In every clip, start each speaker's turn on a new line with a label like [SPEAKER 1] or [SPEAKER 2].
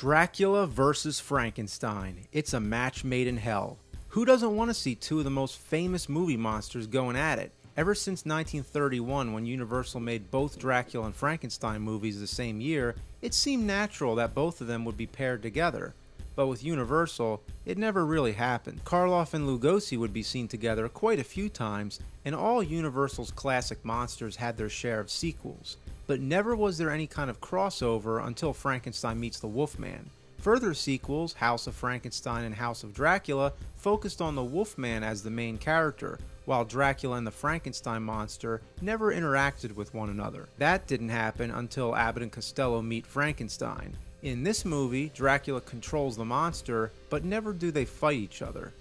[SPEAKER 1] Dracula versus Frankenstein. It's a match made in hell. Who doesn't want to see two of the most famous movie monsters going at it? Ever since 1931, when Universal made both Dracula and Frankenstein movies the same year, it seemed natural that both of them would be paired together. But with Universal, it never really happened. Karloff and Lugosi would be seen together quite a few times, and all Universal's classic monsters had their share of sequels. But never was there any kind of crossover until Frankenstein meets the Wolfman. Further sequels, House of Frankenstein and House of Dracula, focused on the Wolfman as the main character, while Dracula and the Frankenstein monster never interacted with one another. That didn't happen until Abbott and Costello meet Frankenstein. In this movie, Dracula controls the monster, but never do they fight each other.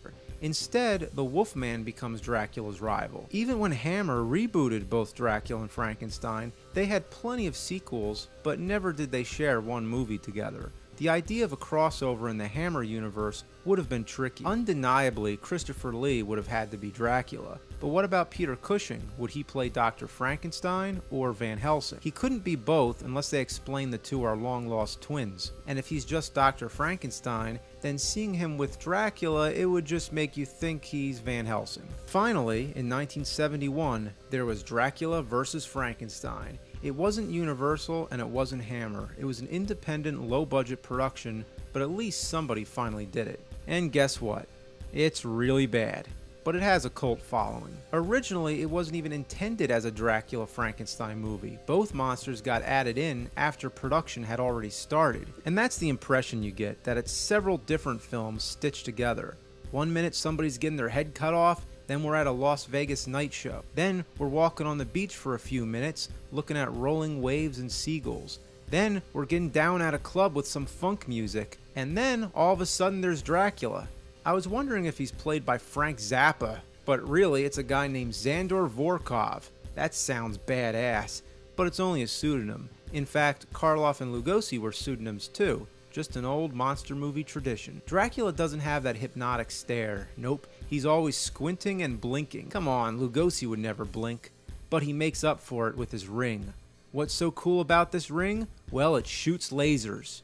[SPEAKER 1] Instead, the Wolfman becomes Dracula's rival. Even when Hammer rebooted both Dracula and Frankenstein, they had plenty of sequels, but never did they share one movie together. The idea of a crossover in the Hammer universe would have been tricky. Undeniably, Christopher Lee would have had to be Dracula. But what about Peter Cushing? Would he play Dr. Frankenstein or Van Helsing? He couldn't be both unless they explain the two are long-lost twins. And if he's just Dr. Frankenstein, then seeing him with Dracula, it would just make you think he's Van Helsing. Finally, in 1971, there was Dracula vs. Frankenstein. It wasn't Universal and it wasn't Hammer. It was an independent, low-budget production, but at least somebody finally did it. And guess what? It's really bad. But it has a cult following. Originally, it wasn't even intended as a Dracula Frankenstein movie. Both monsters got added in after production had already started. And that's the impression you get, that it's several different films stitched together. One minute somebody's getting their head cut off, then we're at a Las Vegas night show. Then we're walking on the beach for a few minutes, looking at rolling waves and seagulls. Then we're getting down at a club with some funk music. And then all of a sudden there's Dracula. I was wondering if he's played by Frank Zappa, but really it's a guy named Zandor Vorkov. That sounds badass, but it's only a pseudonym. In fact, Karloff and Lugosi were pseudonyms too. Just an old monster movie tradition. Dracula doesn't have that hypnotic stare. Nope, he's always squinting and blinking. Come on, Lugosi would never blink. But he makes up for it with his ring. What's so cool about this ring? Well, it shoots lasers.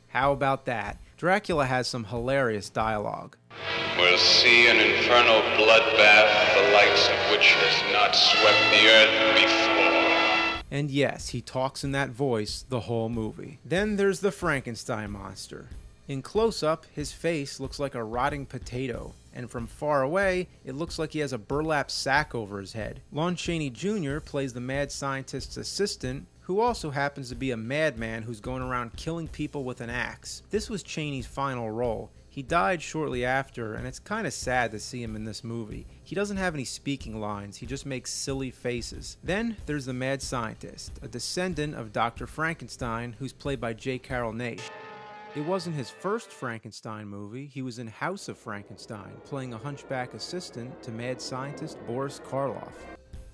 [SPEAKER 1] How about that? Dracula has some hilarious dialogue.
[SPEAKER 2] We'll see an infernal bloodbath, the likes of which has not swept the earth before.
[SPEAKER 1] And yes, he talks in that voice the whole movie. Then there's the Frankenstein monster. In close-up, his face looks like a rotting potato, and from far away, it looks like he has a burlap sack over his head. Lon Chaney Jr. plays the mad scientist's assistant, who also happens to be a madman who's going around killing people with an axe. This was Chaney's final role. He died shortly after, and it's kind of sad to see him in this movie. He doesn't have any speaking lines, he just makes silly faces. Then there's the mad scientist, a descendant of Dr. Frankenstein, who's played by J. Carrol Naish. It wasn't his first Frankenstein movie. He was in House of Frankenstein, playing a hunchback assistant to mad scientist Boris Karloff.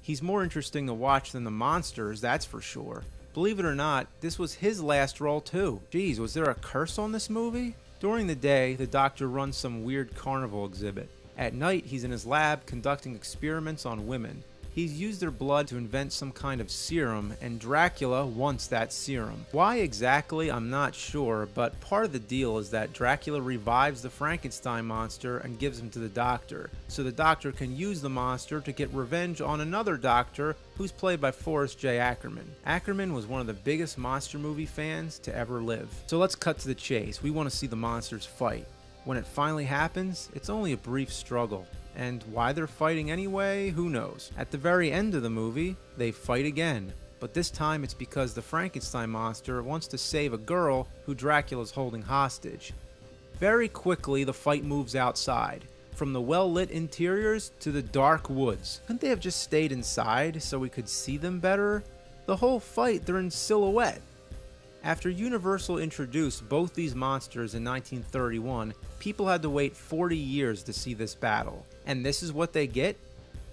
[SPEAKER 1] He's more interesting to watch than the monsters, that's for sure. Believe it or not, this was his last role too. Geez, was there a curse on this movie? During the day, the doctor runs some weird carnival exhibit. At night, he's in his lab conducting experiments on women. He's used their blood to invent some kind of serum, and Dracula wants that serum. Why exactly, I'm not sure, but part of the deal is that Dracula revives the Frankenstein monster and gives him to the doctor, so the doctor can use the monster to get revenge on another doctor who's played by Forrest J. Ackerman. Ackerman was one of the biggest monster movie fans to ever live. So let's cut to the chase. We want to see the monsters fight. When it finally happens, it's only a brief struggle. And why they're fighting anyway, who knows? At the very end of the movie, they fight again. But this time it's because the Frankenstein monster wants to save a girl who Dracula's holding hostage. Very quickly, the fight moves outside. From the well-lit interiors to the dark woods. Couldn't they have just stayed inside so we could see them better? The whole fight, they're in silhouette. After Universal introduced both these monsters in 1931, people had to wait 40 years to see this battle. And this is what they get?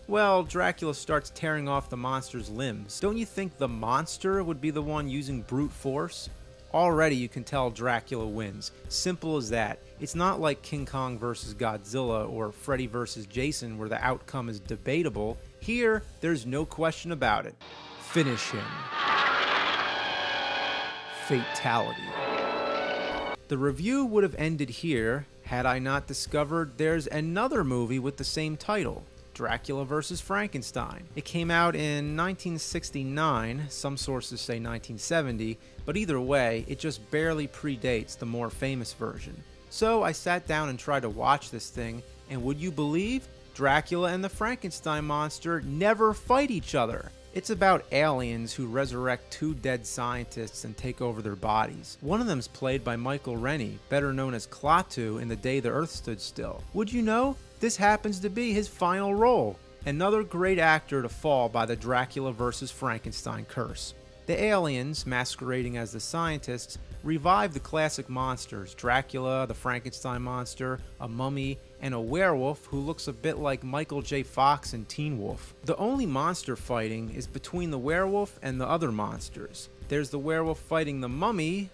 [SPEAKER 1] Well, Dracula starts tearing off the monster's limbs. Don't you think the monster would be the one using brute force? Already you can tell Dracula wins. Simple as that. It's not like King Kong vs. Godzilla or Freddy vs. Jason where the outcome is debatable. Here, there's no question about it. Finish him. Fatality. The review would have ended here had I not discovered there's another movie with the same title, Dracula vs. Frankenstein. It came out in 1969, some sources say 1970, but either way, it just barely predates the more famous version. So I sat down and tried to watch this thing, and would you believe? Dracula and the Frankenstein monster never fight each other. It's about aliens who resurrect two dead scientists and take over their bodies. One of them's played by Michael Rennie, better known as Klaatu in The Day the Earth Stood Still. Would you know? This happens to be his final role. Another great actor to fall by the Dracula vs. Frankenstein curse. The aliens, masquerading as the scientists, revive the classic monsters, Dracula, the Frankenstein monster, a mummy, and a werewolf who looks a bit like Michael J. Fox in Teen Wolf. The only monster fighting is between the werewolf and the other monsters. There's the werewolf fighting the mummy.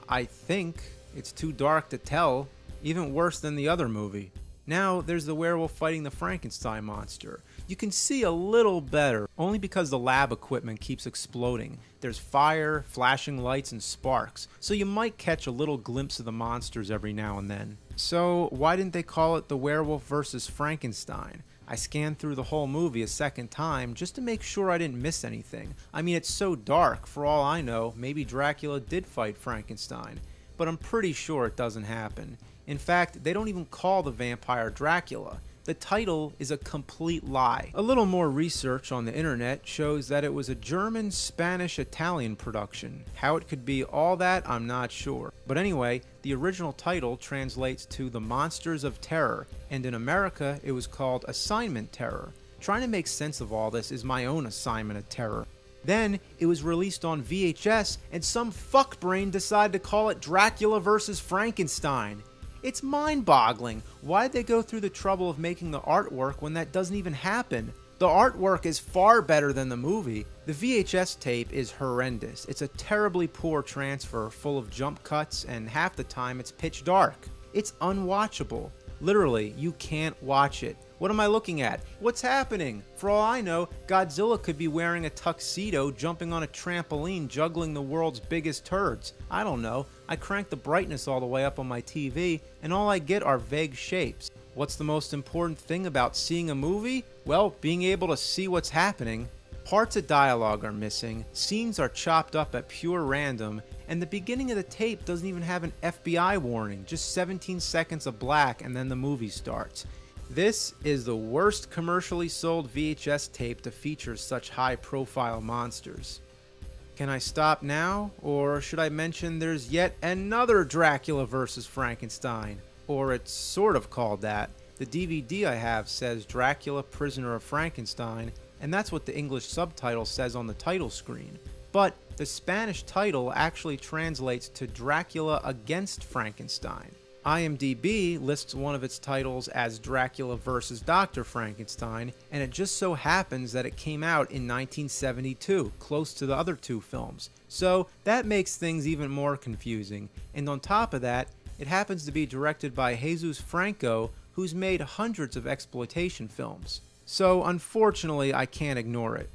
[SPEAKER 1] I think it's too dark to tell, even worse than the other movie. Now there's the werewolf fighting the Frankenstein monster. You can see a little better, only because the lab equipment keeps exploding. There's fire, flashing lights, and sparks, so you might catch a little glimpse of the monsters every now and then. So why didn't they call it The Werewolf vs. Frankenstein? I scanned through the whole movie a second time just to make sure I didn't miss anything. I mean, it's so dark, for all I know, maybe Dracula did fight Frankenstein, but I'm pretty sure it doesn't happen. In fact, they don't even call the vampire Dracula. The title is a complete lie. A little more research on the internet shows that it was a German, Spanish, Italian production. How it could be all that, I'm not sure. But anyway, the original title translates to The Monsters of Terror, and in America it was called Assignment Terror. Trying to make sense of all this is my own assignment of terror. Then, it was released on VHS, and some fuckbrain decided to call it Dracula vs. Frankenstein. It's mind-boggling. Why'd they go through the trouble of making the artwork when that doesn't even happen? The artwork is far better than the movie. The VHS tape is horrendous. It's a terribly poor transfer full of jump cuts, and half the time it's pitch dark. It's unwatchable. Literally, you can't watch it. What am I looking at? What's happening? For all I know, Godzilla could be wearing a tuxedo, jumping on a trampoline, juggling the world's biggest turds. I don't know. I crank the brightness all the way up on my TV, and all I get are vague shapes. What's the most important thing about seeing a movie? Well, being able to see what's happening. Parts of dialogue are missing, scenes are chopped up at pure random, and the beginning of the tape doesn't even have an FBI warning, just 17 seconds of black and then the movie starts. This is the worst commercially sold VHS tape to feature such high-profile monsters. Can I stop now, or should I mention there's yet another Dracula vs. Frankenstein? Or it's sort of called that. The DVD I have says Dracula, Prisoner of Frankenstein, and that's what the English subtitle says on the title screen. But the Spanish title actually translates to Dracula Against Frankenstein. IMDb lists one of its titles as Dracula vs. Dr. Frankenstein, and it just so happens that it came out in 1972, close to the other two films. So that makes things even more confusing, and on top of that, it happens to be directed by Jesus Franco, who's made hundreds of exploitation films. So unfortunately, I can't ignore it.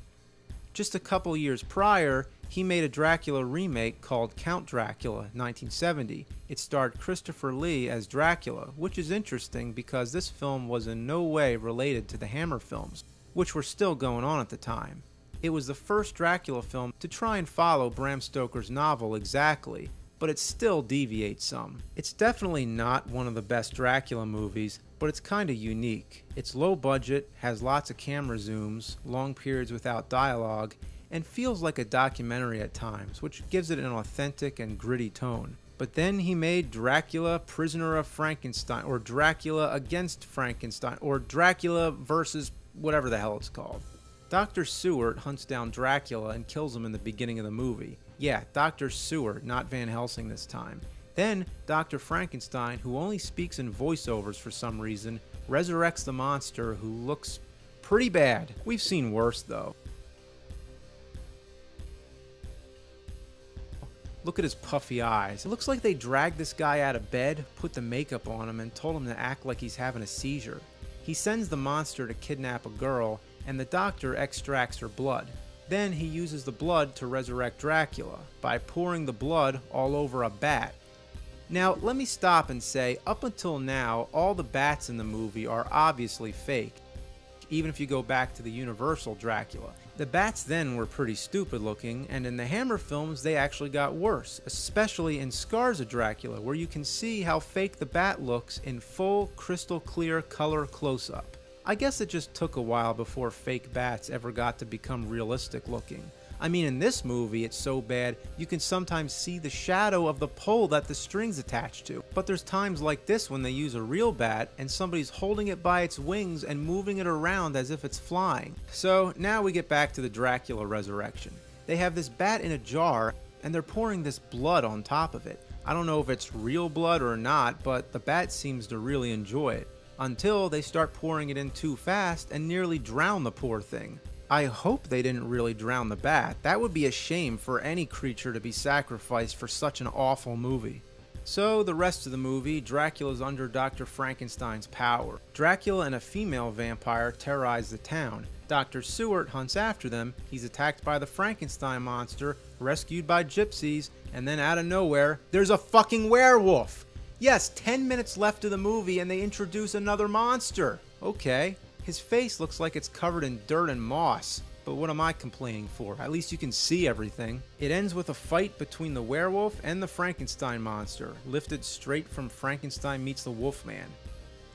[SPEAKER 1] Just a couple years prior, he made a Dracula remake called Count Dracula, 1970. It starred Christopher Lee as Dracula, which is interesting because this film was in no way related to the Hammer films, which were still going on at the time. It was the first Dracula film to try and follow Bram Stoker's novel exactly, but it still deviates some. It's definitely not one of the best Dracula movies, but it's kinda unique. It's low budget, has lots of camera zooms, long periods without dialogue, and feels like a documentary at times, which gives it an authentic and gritty tone. But then he made Dracula, Prisoner of Frankenstein, or Dracula Against Frankenstein, or Dracula versus whatever the hell it's called. Dr. Seward hunts down Dracula and kills him in the beginning of the movie. Yeah, Dr. Seward, not Van Helsing this time. Then, Dr. Frankenstein, who only speaks in voiceovers for some reason, resurrects the monster who looks pretty bad. We've seen worse, though. Look at his puffy eyes. It looks like they dragged this guy out of bed, put the makeup on him, and told him to act like he's having a seizure. He sends the monster to kidnap a girl, and the doctor extracts her blood. Then he uses the blood to resurrect Dracula by pouring the blood all over a bat. Now, let me stop and say, up until now, all the bats in the movie are obviously fake, even if you go back to the Universal Dracula. The bats then were pretty stupid looking, and in the Hammer films they actually got worse, especially in Scars of Dracula, where you can see how fake the bat looks in full, crystal clear color close-up. I guess it just took a while before fake bats ever got to become realistic looking. I mean, in this movie, it's so bad, you can sometimes see the shadow of the pole that the string's attached to. But there's times like this when they use a real bat, and somebody's holding it by its wings and moving it around as if it's flying. So, now we get back to the Dracula resurrection. They have this bat in a jar, and they're pouring this blood on top of it. I don't know if it's real blood or not, but the bat seems to really enjoy it. Until they start pouring it in too fast and nearly drown the poor thing. I hope they didn't really drown the bat. That would be a shame for any creature to be sacrificed for such an awful movie. So the rest of the movie, Dracula's under Dr. Frankenstein's power. Dracula and a female vampire terrorize the town. Dr. Seward hunts after them. He's attacked by the Frankenstein monster, rescued by gypsies, and then out of nowhere, there's a fucking werewolf! Yes, 10 minutes left of the movie and they introduce another monster. Okay. His face looks like it's covered in dirt and moss, but what am I complaining for? At least you can see everything. It ends with a fight between the werewolf and the Frankenstein monster, lifted straight from Frankenstein Meets the Wolfman.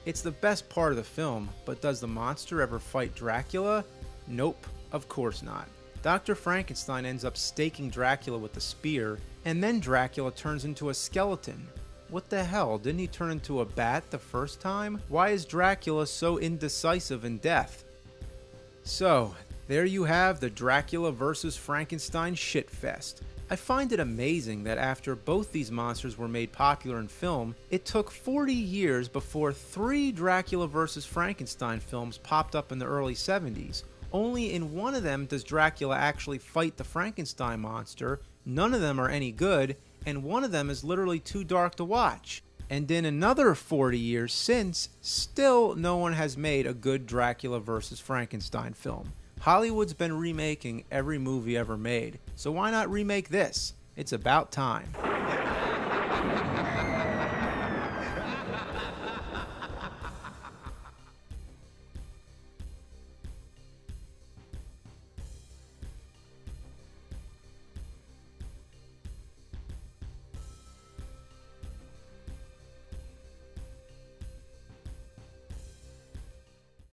[SPEAKER 1] It's the best part of the film, but does the monster ever fight Dracula? Nope, of course not. Dr. Frankenstein ends up staking Dracula with the spear, and then Dracula turns into a skeleton. What the hell, didn't he turn into a bat the first time? Why is Dracula so indecisive in death? So, there you have the Dracula vs. Frankenstein shitfest. I find it amazing that after both these monsters were made popular in film, it took 40 years before 3 Dracula vs. Frankenstein films popped up in the early 70s. Only in one of them does Dracula actually fight the Frankenstein monster, none of them are any good, and one of them is literally too dark to watch. And in another 40 years since, still no one has made a good Dracula vs. Frankenstein film. Hollywood's been remaking every movie ever made, so why not remake this? It's about time.